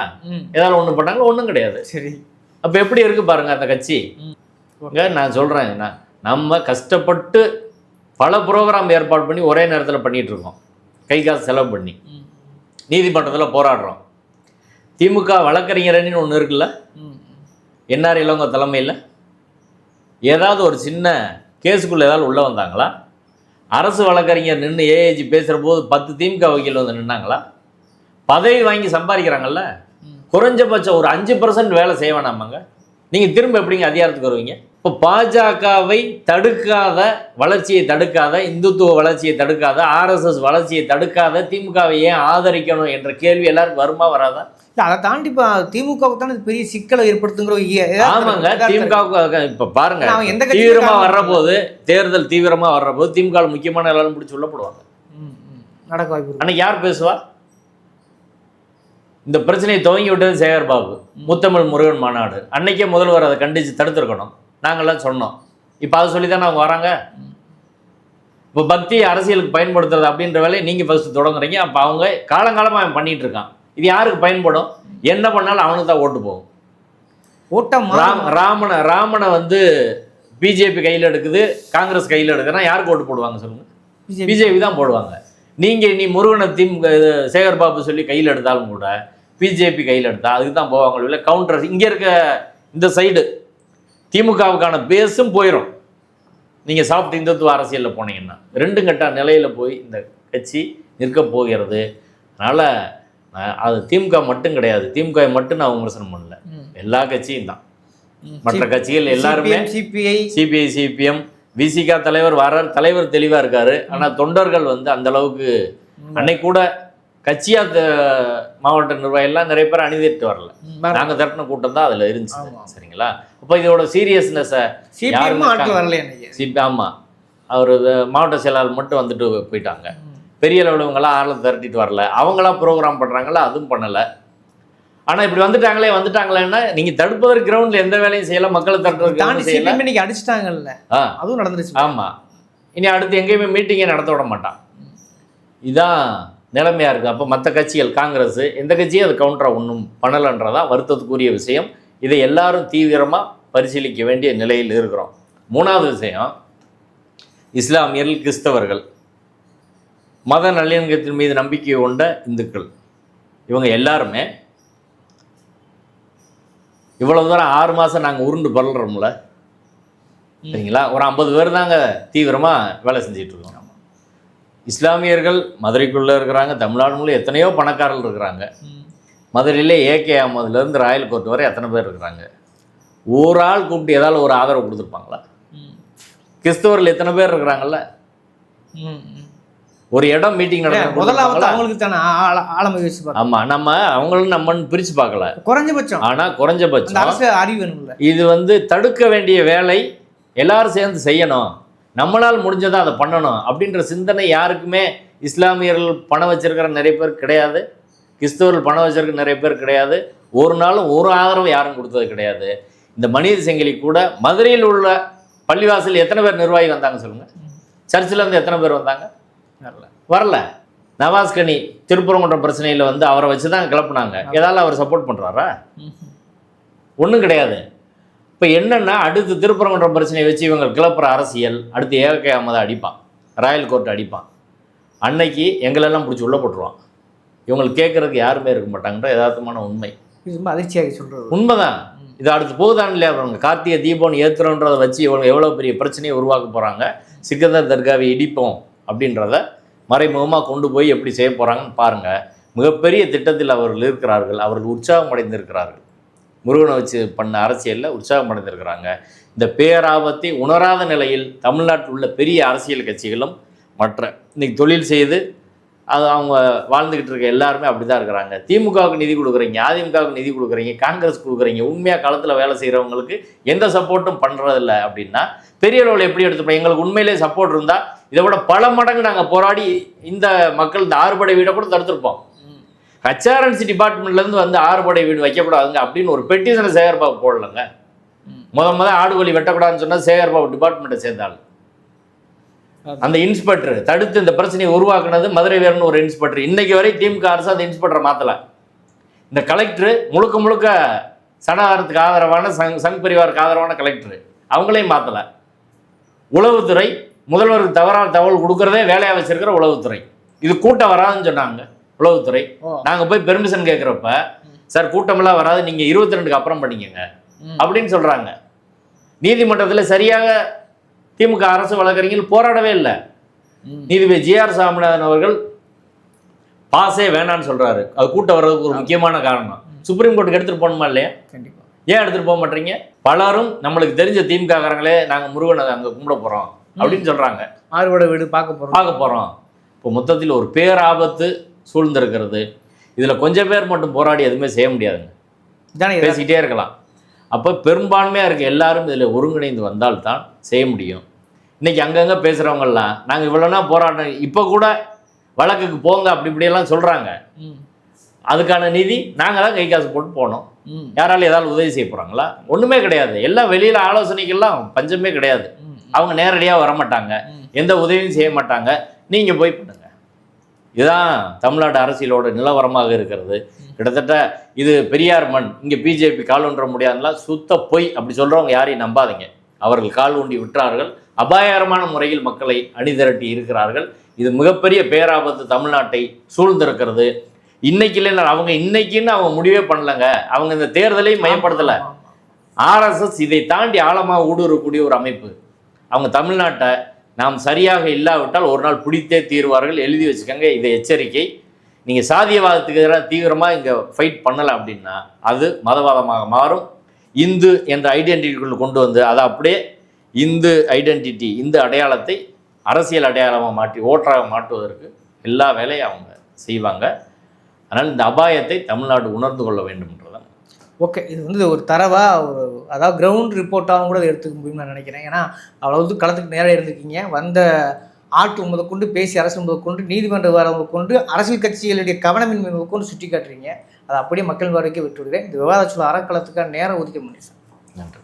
ஏதாவது ஒன்று பண்ணாங்களா? ஒன்றும் கிடையாது. சரி, அப்போ எப்படி இருக்கு பாருங்க அந்த கட்சி. நான் சொல்கிறேன், நம்ம கஷ்டப்பட்டு பல ப்ரோக்ராம் ஏற்பாடு பண்ணி ஒரே நேரத்தில் பண்ணிகிட்டு இருக்கோம், கை காசு செலவு பண்ணி நீதிமன்றத்தில் போராடுறோம். திமுக வழக்கறிஞரணின்னு ஒன்று இருக்குல்ல, என்ஆர் இளங்கோ தலைமையில் ஏதாவது ஒரு சின்ன கேஸுக்குள்ளே ஏதாவது உள்ளே வந்தாங்களா? அரசு வழக்கறிஞர் நின்று ஏஏஜி பேசுகிற போது 10 திமுக வக்கீல் வந்து நின்னாங்களா? பதவி வாங்கி சம்பாதிக்கிறாங்கல்ல, குறைஞ்சபட்சம் ஒரு 5% வேலை செய்ய வேணாமாங்க? நீங்கள் திரும்ப எப்படிங்க அதிகாரத்துக்கு வருவீங்க? இப்போ பாஜகவை தடுக்காத, வளர்ச்சியை தடுக்காத, இந்துத்துவ வளர்ச்சியை தடுக்காத, ஆர்எஸ்எஸ் வளர்ச்சியை தடுக்காத திமுகவை ஏன் ஆதரிக்கணும் என்ற கேள்வி எல்லாருக்கும் வருமா வராதா? அதை தாண்டி இப்போ திமுகவுக்கு தானே பெரிய சிக்கலை ஏற்படுத்துங்கிற. ஆமாங்க, திமுகவுக்கு இப்போ பாருங்க, தீவிரமா வர்ற போது, தேர்தல் தீவிரமா வர்ற போது திமுக முக்கியமான எல்லாரும் பிடிச்சி உள்ள போடுவாங்க. நடக்க வாய்ப்பு. அன்னைக்கு யார் பேசுவா? இந்த பிரச்சனையை துவங்கி விட்டது சேகர் பாபு, முத்தமிழ் முருகன் மாநாடு. அன்னைக்கே முதல்வர் அதை கண்டித்து தடுத்துருக்கணும். நாங்கள்லாம் சொன்னோம். இப்போ அதை சொல்லி தானே அவங்க வராங்க. இப்போ பக்தி அரசியலுக்கு பயன்படுத்துறது அப்படின்ற வேலையை நீங்கள் ஃபர்ஸ்ட் தொடங்குறீங்க. அப்போ அவங்க காலங்காலமாக அவன் பண்ணிட்டு இருக்கான். இது யாருக்கு பயன்படும்? என்ன பண்ணாலும் அவனுக்கு தான் ஓட்டு போகும். ஓட்டம் ராமனை வந்து பிஜேபி கையில் எடுக்குது, காங்கிரஸ் கையில் எடுக்குதுன்னா யாருக்கு ஓட்டு போடுவாங்க சொல்லுங்க? பிஜேபி தான் போடுவாங்க. நீங்கள் நீ முருகனை சேகர் பாபு சொல்லி கையில் எடுத்தாலும் கூட பிஜேபி கையில் எடுத்தா அதுக்கு தான் போவாங்க. இல்லை கவுண்டர் இங்கே இருக்க இந்த சைடு திமுகவுக்கான பேஸும் போயிடும். நீங்கள் சாப்பிட்டு இந்துத்துவ அரசியலில் போனீங்கன்னா 2 கட்ட நிலையில் போய் இந்த கட்சி நிற்க போகிறது. அதனால் அது திமுக மட்டும் கிடையாது, திமுக மட்டும் நான் விமர்சனம் பண்ணல, எல்லா கட்சியும் தான். மற்ற கட்சிகள் எல்லாருமே, சிபிஐ, சிபிஎம், விசிகா தலைவர் வர்றார், தலைவர் தெளிவாக இருக்காரு. ஆனால் தொண்டர்கள் வந்து அந்த அளவுக்கு அன்னைக்கு கூட கட்சியா மாவட்ட நிர்வாகம் எல்லாம் நிறைய பேர் அணிதிட்டு வரல. நாங்கள் திரட்டின கூட்டம் தான் அதில் இருந்துச்சு. சரிங்களா? அப்போ இதோட சீரியஸ்னஸை ஆமாம், அவர் மாவட்ட செயலாளர் மட்டும் வந்துட்டு போயிட்டாங்க. பெரிய லெவலுங்களாம் ஆளை திரட்டிட்டு வரல, அவங்களாம் ப்ரோக்ராம் பண்ணுறாங்களா, அதுவும் பண்ணலை. ஆனால் இப்படி வந்துட்டாங்களேன்னா நீங்கள் தடுப்பதற்கு கிரவுண்டில் எந்த வேலையும் செய்யலாம், மக்களை தடுப்பதற்கு இன்னைக்கு அடிச்சிட்டாங்கல்ல, அதுவும் நடந்துருச்சு. ஆமாம், இனி அடுத்து எங்கேயுமே மீட்டிங்கே நடத்த விட மாட்டான். இதான் நிலைமையாக இருக்குது. அப்போ மற்ற கட்சிகள், காங்கிரஸ், எந்த கட்சியும் அது கவுண்டராக ஒன்றும் பண்ணலைன்றதான் வருத்தத்துக்குரிய விஷயம். இதை எல்லாரும் தீவிரமாக பரிசீலிக்க வேண்டிய நிலையில் இருக்கிறோம். 3வது விஷயம், இஸ்லாமியர்கள், கிறிஸ்தவர்கள், மத நல்லிணக்கத்தின் மீது நம்பிக்கை கொண்ட இந்துக்கள், இவங்க எல்லாருமே இவ்வளவு தூரம் 6 மாதம் நாங்கள் உருண்டு பரல்றோம்ல, சரிங்களா? ஒரு 50 பேர் தாங்க தீவிரமாக வேலை செஞ்சிட்டு இருக்கோம். இஸ்லாமியர்கள் மதுரைக்குள்ளே இருக்கிறாங்க, தமிழ்நாடு முழு எத்தனையோ பணக்காரர்கள் இருக்கிறாங்க. மதுரையிலே ஏகே அகமதுலேருந்து ராயல் கோர்ட் வரை எத்தனை பேர் இருக்கிறாங்க. ஒரு ஆள் கூப்பிட்டு ஏதாவது ஒரு ஆதரவு கொடுத்துருப்பாங்களா? கிறிஸ்தவர்கள் எத்தனை பேர் இருக்கிறாங்கல்ல, ஒரு இடம் மீட்டிங் நடக்கும். ஆமாம், நம்ம அவங்களும் நம்மன்னு பிரித்து பார்க்கல, குறைஞ்சபட்சம். ஆனால் குறைஞ்சபட்சம் அறிவு இது வந்து தடுக்க வேண்டிய வேலை எல்லாரும் சேர்ந்து செய்யணும், நம்மளால் முடிஞ்சதான் அதை பண்ணணும் அப்படின்ற சிந்தனை யாருக்குமே இஸ்லாமியர்கள் பணம் வச்சிருக்கிற நிறைய பேர் கிடையாது, கிறிஸ்தவர்கள் பணம் வச்சிருக்கிற நிறைய பேர் கிடையாது. ஒரு நாளும் ஒரு ஆதரவு யாரும் கொடுத்தது கிடையாது. இந்த மனித சங்கிலி கூட மதுரையில் உள்ள பள்ளிவாசல் எத்தனை பேர் நிர்வாகி வந்தாங்க சொல்லுங்க? சர்ச்சில் இருந்து எத்தனை பேர் வந்தாங்க? வரல. நவாஸ்கனி திருப்பரங்குன்றம் பிரச்சனையில் வந்து அவரை வச்சு தான் கிளப்புனாங்க. ஏதாவது அவர் சப்போர்ட் பண்ணுறாரா? ஒன்றும் கிடையாது. இப்போ என்னென்னா, அடுத்து திருப்பரங்குன்றம் பிரச்சனையை வச்சு இவங்க கிளப்புற அரசியல், அடுத்து ஏகே அகமதை அடிப்பான், ராயல் கோர்ட் அடிப்பான். அன்னைக்கு எங்களெல்லாம் பிடிச்சி உள்ளே போட்டுருவான். இவங்களுக்கு கேட்குறதுக்கு யாருமே இருக்க மாட்டாங்கன்ற யதார்த்தமான உண்மை. இது ரொம்ப அதிர்ச்சியாக சொல்கிறது உண்மைதான். இது அடுத்து போகுதான் இல்லையா? அவங்க கார்த்திகை தீபம் ஏற்றுறோன்றதை வச்சு இவங்க எவ்வளோ பெரிய பிரச்சனையை உருவாக்க போகிறாங்க. சிக்கந்தர் தர்காவை இடிப்போம் அப்படின்றத மறைமுகமாக கொண்டு போய் எப்படி செய்ய போகிறாங்கன்னு பாருங்கள். மிகப்பெரிய திட்டத்தில் அவர்கள் இருக்கிறார்கள். அவர்கள் உற்சாகம் அடைந்திருக்கிறார்கள். முருகனை வச்சு பண்ண அரசியலில் உற்சாகம் அடைந்திருக்கிறாங்க. இந்த பேராபத்தை உணராத நிலையில் தமிழ்நாட்டில் உள்ள பெரிய அரசியல் கட்சிகளும் மற்ற இன்றைக்கி தொழில் செய்து அது அவங்க வாழ்ந்துக்கிட்டு இருக்க எல்லாருமே அப்படி தான் இருக்கிறாங்க. திமுகவுக்கு நிதி கொடுக்குறீங்க, அதிமுகவுக்கு நிதி கொடுக்குறீங்க, காங்கிரஸ் கொடுக்குறீங்க. உண்மையாக களத்தில் வேலை செய்கிறவங்களுக்கு எந்த சப்போர்ட்டும் பண்ணுறதில்ல அப்படின்னா பெரிய அளவில் எப்படி எடுத்துப்போம்? எங்களுக்கு உண்மையிலே சப்போர்ட் இருந்தால் இதை விட பல மடங்கு நாங்கள் போராடி இந்த மக்கள் இந்த 6 படை வீடை கூட தடுத்துருப்போம். ஹெச்ஆர்என்சி டிபார்ட்மெண்ட்லேருந்து வந்து 6 படை வீடு வைக்கக்கூடாதுங்க அப்படின்னு ஒரு பெட்டிஷனை சேகர்பாபு போடலைங்க. முத ஆடு வலி வெட்டக்கூடாதுன்னு சொன்னால் சேகர்பாபு டிபார்ட்மெண்ட்டை சேர்ந்தாள். அந்த இன்ஸ்பெக்டர் தடுத்து இந்த பிரச்சனையை உருவாக்குனது மதுரை வீரன் ஒரு இன்ஸ்பெக்டர். இன்னைக்கு வரை திமுக அரசு அந்த இன்ஸ்பெக்டரை மாற்றலை. இந்த கலெக்டர் முழுக்க முழுக்க சனாதனத்துக்கு ஆதரவான சங் பரிவாருக்கு ஆதரவான கலெக்டர், அவங்களையும் மாற்றலை. உளவுத்துறை முதல்வருக்கு தவறான தகவல் கொடுக்குறதே வேலையாக வச்சிருக்கிற உளவுத்துறை. இது கூட்டம் வராதுன்னு சொன்னாங்க உளவுத்துறை. நாங்கள் போய் பெர்மிஷன் கேட்குறப்ப, சார் கூட்டமெல்லாம் வராது, நீங்கள் 22க்கு அப்புறம் பண்ணிக்கங்க அப்படின்னு சொல்கிறாங்க. நீதிமன்றத்தில் சரியாக திமுக அரசு வழக்கறிஞர்கள் போராடவே இல்லை. நீதிபதி ஜிஆர் சாமிநாதன் அவர்கள் பாஸே வேணான்னு சொல்கிறாரு. அது கூட்டம் வர்றதுக்கு ஒரு முக்கியமான காரணம். சுப்ரீம் கோர்ட்டுக்கு எடுத்துகிட்டு போகணுமா இல்லையா? கண்டிப்பாக. ஏன் எடுத்துகிட்டு போக மாட்டீங்க? பலரும் நம்மளுக்கு தெரிஞ்ச திமுக காரங்களே நாங்கள் முருகனை அங்கே கும்பிட போகிறோம் அப்படின்னு சொல்கிறாங்க. 6 படை வீடு பார்க்க போகிறோம். இப்போ மொத்தத்தில் ஒரு பேராபத்து சூழ்ந்திருக்கிறது. இதில் கொஞ்சம் பேர் மட்டும் போராடி எதுவுமே செய்ய முடியாதுங்க. பேசிக்கிட்டே இருக்கலாம். அப்போ பெரும்பான்மையாக இருக்க எல்லாரும் இதில் ஒருங்கிணைந்து வந்தால்தான் செய்ய முடியும். இன்றைக்கி அங்கங்கே பேசுகிறவங்கெல்லாம் நாங்கள் இவ்வளோனா போராட்டம், இப்போ கூட வழக்குக்கு போங்க அப்படி இப்படியெல்லாம் சொல்கிறாங்க. அதுக்கான நிதி நாங்கள் தான் கை காசு போட்டு போனோம். யாராலும் ஏதாவது உதவி செய்ய போகிறாங்களா? ஒன்றுமே கிடையாது. எல்லாம் வெளியில் ஆலோசனைக்கெல்லாம் பஞ்சமே கிடையாது. அவங்க நேரடியாக வரமாட்டாங்க, எந்த உதவியும் செய்ய மாட்டாங்க. நீங்கள் போய் பண்ணுங்க. இதுதான் தமிழ்நாடு அரசியலோட நிலவரமாக இருக்கிறது. கிட்டத்தட்ட இது பெரியார் மண், இங்கே பிஜேபி கால் ஊன்ற முடியாதுலாம் சுத்த பொய். அப்படி சொல்கிறவங்க யாரையும் நம்பாதீங்க. அவர்கள் கால் ஊண்டி விட்டார்கள். அபாயகரமான முறையில் மக்களை அணிதிரட்டி இருக்கிறார்கள். இது மிகப்பெரிய பேராபத்து தமிழ்நாட்டை சூழ்ந்திருக்கிறது. இன்னைக்கு இல்லைன்னா அவங்க இன்னைக்குன்னு அவங்க முடிவே பண்ணலங்க. அவங்க இந்த தேர்தலையும் மையப்படுத்தலை. ஆர்எஸ்எஸ் இதை தாண்டி ஆழமாக ஊடுருவக்கூடிய ஒரு அமைப்பு. அவங்க தமிழ்நாட்டை நாம் சரியாக இல்லாவிட்டால் ஒரு நாள் பிடித்தே தீர்வார்கள். எழுதி வச்சுக்கோங்க, இதை எச்சரிக்கை. நீங்கள் சாதியவாதத்துக்கு எதிராக தீவிரமாக இங்கே ஃபைட் பண்ணலை அப்படின்னா அது மதவாதமாக மாறும். இந்து என்ற ஐடென்டிட்டிக்குள்ள கொண்டு வந்து அதை அப்படியே இந்து ஐடென்டிட்டி, இந்து அடையாளத்தை அரசியல் அடையாளமாக மாற்றி ஓட்டராக மாற்றுவதற்கு எல்லா வேலையும் அவங்க செய்வாங்க. அதனால் இந்த அபாயத்தை தமிழ்நாடு உணர்ந்து கொள்ள வேண்டும்ன்றதான். ஓகே, இது வந்து ஒரு தரவாக ஒரு அதாவது கிரவுண்ட் ரிப்போர்ட்டாகவும் கூட எடுத்துக்க முடியும்னு நான் நினைக்கிறேன். ஏன்னா அவ்வளவு களத்துக்கு நேராக இருந்திருக்கீங்க. வந்த ஆட்டு முதற்கொண்டு பேசி அரசு முதற்கொண்டு நீதிமன்ற வாரம் முதற்கொண்டு அரசியல் கட்சிகளுடைய கவனமின்மை முதற்கொண்டு சுட்டி காட்டுறீங்க. அதை அப்படியே மக்கள் வரைக்கும் விட்டு விடுறேன். இந்த விவாத சொல்ல அறக்களத்துக்கான நேரம் ஒதுக்க முடியும் சார். நன்றி.